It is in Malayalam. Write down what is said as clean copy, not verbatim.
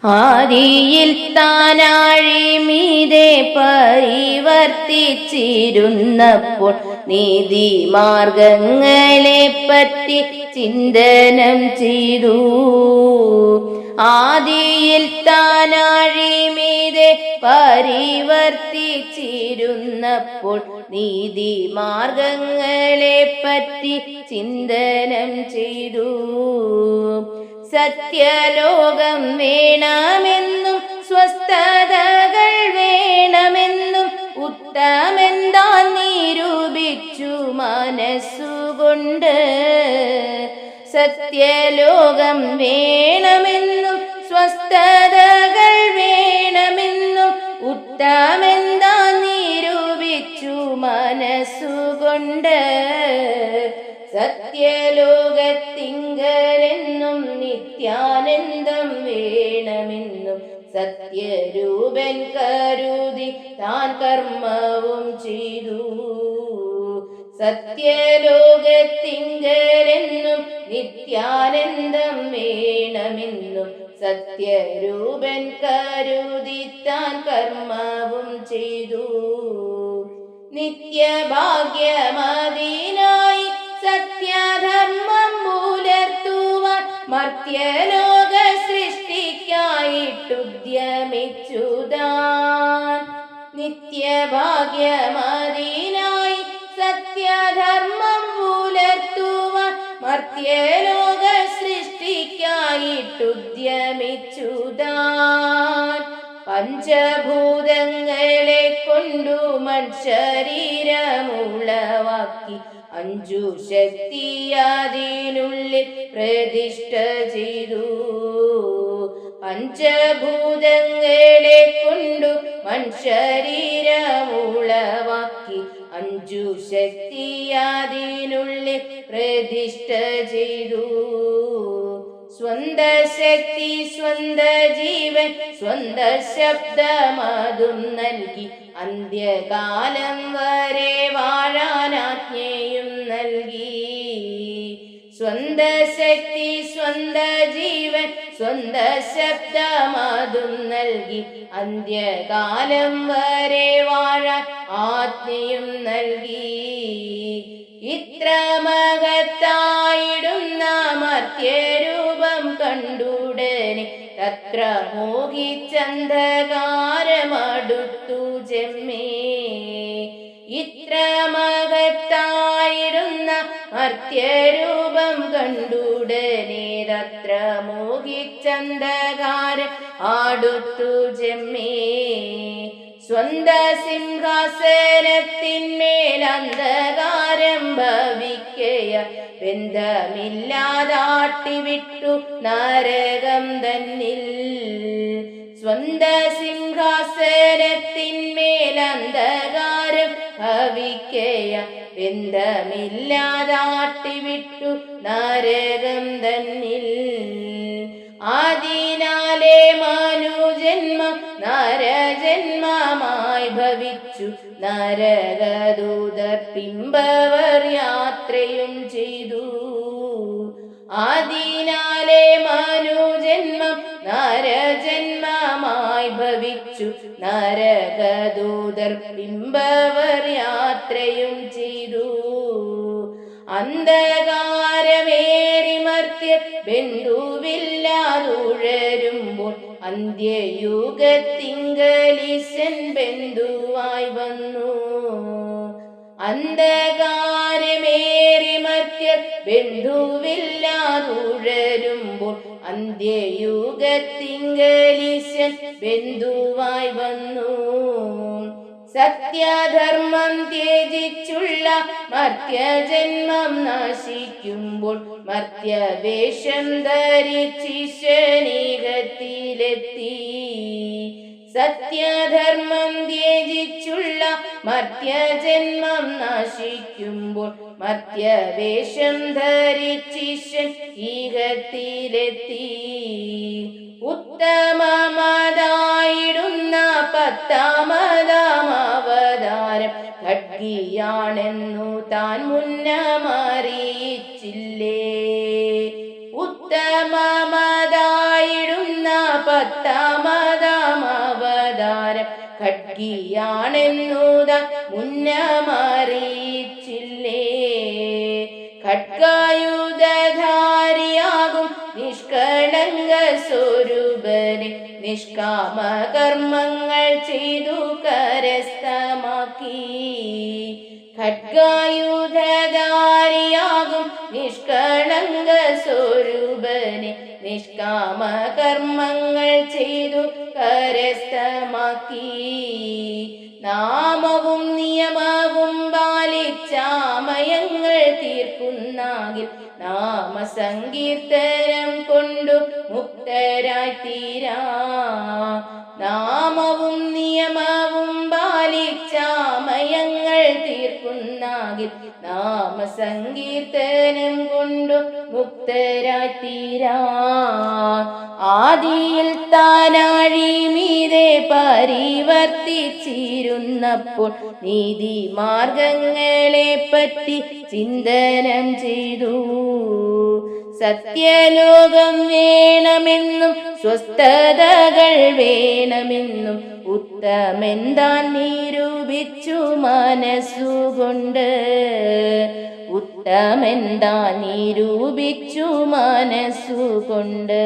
ആദിയിൽ താനാഴിമീതെ പരിവർത്തിച്ചിരുന്നപ്പോൾ നീതി മാർഗങ്ങളെ പറ്റി ചിന്തനം ചെയ്തു. ആദിയിൽ താനാഴിമീതെ പരിവർത്തിച്ചിരുന്നപ്പോൾ നീതി മാർഗങ്ങളെ പറ്റി ചിന്തനം ചെയ്തു. സത്യലോകം വേണമെന്നും സ്വസ്ഥതകൾ വേണമെന്നും ഉത്തമെന്താൻ നിരൂപിച്ചു മനസ്സുകൊണ്ട്. സത്യലോകം വേണമെന്നും സ്വസ്ഥതകൾ വേണമെന്നും ഉത്തമെന്താൻ നിരൂപിച്ചു മനസ്സുകൊണ്ട്. സത്യലോകത്തിങ്കലെന്നും നിത്യാനന്ദം വേണമെന്നും സത്യരൂപൻ കരുതി താൻ കർമ്മവും ചെയ്തു. സത്യലോകത്തിങ്കലെന്നും നിത്യാനന്ദം വേണമെന്നും സത്യരൂപൻ കരുതി താൻ കർമ്മവും ചെയ്തു. നിത്യഭാഗ്യമതിനായി സത്യധർമ്മം പുലർത്തുവാൻ മർത്യലോക സൃഷ്ടിക്കായിട്ടുദ്യമിച്ചു താൻ. നിത്യഭാഗ്യമതിനായി സത്യധർമ്മം പുലർത്തുവാൻ മർത്യലോക സൃഷ്ടിക്കായിട്ടുദ്യമിച്ചു താൻ. പഞ്ചഭൂതങ്ങളെ കൊണ്ടു മൺശരീരമുളവാക്കി അഞ്ചു ശക്തിയതിനുള്ളിൽ പ്രതിഷ്ഠ ചെയ്തു. പഞ്ചഭൂതങ്ങളെ കൊണ്ടു മൺശരീരമുളവാക്കി അഞ്ചു ശക്തിയതിനുള്ളിൽ പ്രതിഷ്ഠ ചെയ്തു. സ്വന്ത ശക്തി സ്വന്ത ജീവൻ സ്വന്ത ശബ്ദമതും നൽകി അന്ത്യകാലം വരെ വാഴാനാജ്ഞയും നൽകി. സ്വന്ത ശക്തി സ്വന്ത ജീവൻ സ്വന്ത ശബ്ദമതും നൽകി അന്ത്യകാലം വരെ വാഴാൻ ആജ്ഞയും നൽകി. ഇത്ര മഹത്തായിടുന്ന മർത്യരൂപം കണ്ടുടനെ തത്ര മോഹിച്ചന്ധകാരമടുത്തു ജന്മേ. ഇത്ര മഹത്തായിടുന്ന മർത്യരൂപം കണ്ടുടനെ തത്ര മോഹിച്ചന്ധകാരം അടുത്തു ജന്മേ. സ്വന്ത സിംഹാസനത്തിന്മേൽ അന്ധകാരം ഭവിക്കയ ബന്ധമില്ലാതാട്ടിവിട്ടു നരകം തന്നിൽ. സ്വന്ത സിംഹാസനത്തിന്മേൽ അന്ധകാരം ഭവിക്കയ ബന്ധമില്ലാതാട്ടിവിട്ടു നരകം തന്നിൽ. ആദിനാലെ മനുജന്മം നരജന്മമായി ഭവിച്ചു നരകദൂതർ പിമ്പവർ യാത്രയും ചെയ്തു. ആദിനാലെ മനുജന്മം നരജന്മമായി ഭവിച്ചു നരകദൂതർ പിമ്പവർ യാത്രയും ചെയ്തു. അന്ധകാരമേറി മർത്യർ ബന്ധുവില്ലാതുഴരുമ്പോൾ അന്ത്യയുഗത്തിങ്കലീശൻ ബന്ധുവായി വന്നു. അന്ധകാരമേറി മർത്യർ ബന്ധുവില്ലാതുഴരുമ്പോൾ അന്ത്യയുഗത്തിങ്കലീശൻ ബന്ധുവായി വന്നു. സത്യധർമ്മം ത്യജിച്ചുള്ള മർത്യജന്മം നശിക്കുമ്പോൾ മർത്യവേഷം ധരിച്ചീശനീകത്തിലെത്തി. സത്യധർമ്മം ത്യജിച്ചുള്ള മർത്യജന്മം നശിക്കുമ്പോൾ മർത്യവേഷം ധരിച്ചീശൻ ഈകത്തിലെത്തി. ഉത്തമമതായിടുന്ന പത്താമതാമവതാരം ഖഡ്ഗിയാണെന്നു താൻ മുന്നമറിയിച്ചില്ലേ. ഉത്തമമതായിടുന്ന പത്താമതാം അവതാരം ഖഡ്ഗിയാണെന്നു താൻ മുന്നമറിയിച്ചില്ലേ. ഖഡ്ഗായുധധാരിയാകും നിഷ്കളങ്ക സ്വരൂപനെ നിഷ്കാമ കർമ്മങ്ങൾ ചെയ്തു കരസ്ഥമാക്കി. ഖഡ്ഗായുധധാരിയാകും നിഷ്കളങ്ക സ്വരൂപനെ നിഷ്കാമ കർമ്മങ്ങൾ ചെയ്തു കരസ്ഥമാക്കി. നാമവും നിയമവും പാലിച്ചാമയങ്ങൾ തീർക്കുന്നാകിൽ നാമസങ്കീർത്തനം കൊണ്ടു മുക്തരായി തീരാ. നാമവും നിയമവും പാലിച്ചാമയങ്ങൾ തീർക്കുന്നാകിൽ നാമസങ്കീർത്തനം കൊണ്ടു മുക്തരായി തീരാ. ആദിയിൽ താനാഴി മീതെ പരിവർത്തിച്ചിരുന്നപ്പോൾ നീതിമാർഗങ്ങളെ പറ്റി ചിന്തനം ചെയ്തു. സത്യലോകം വേണമെന്നും സ്വസ്ഥതകൾ വേണമെന്നും ഉത്തമൻ താൻ നിരൂപിച്ചു മനസ്സുകൊണ്ട്. ഉത്തമൻ താൻ നിരൂപിച്ചു മനസ്സുകൊണ്ട്.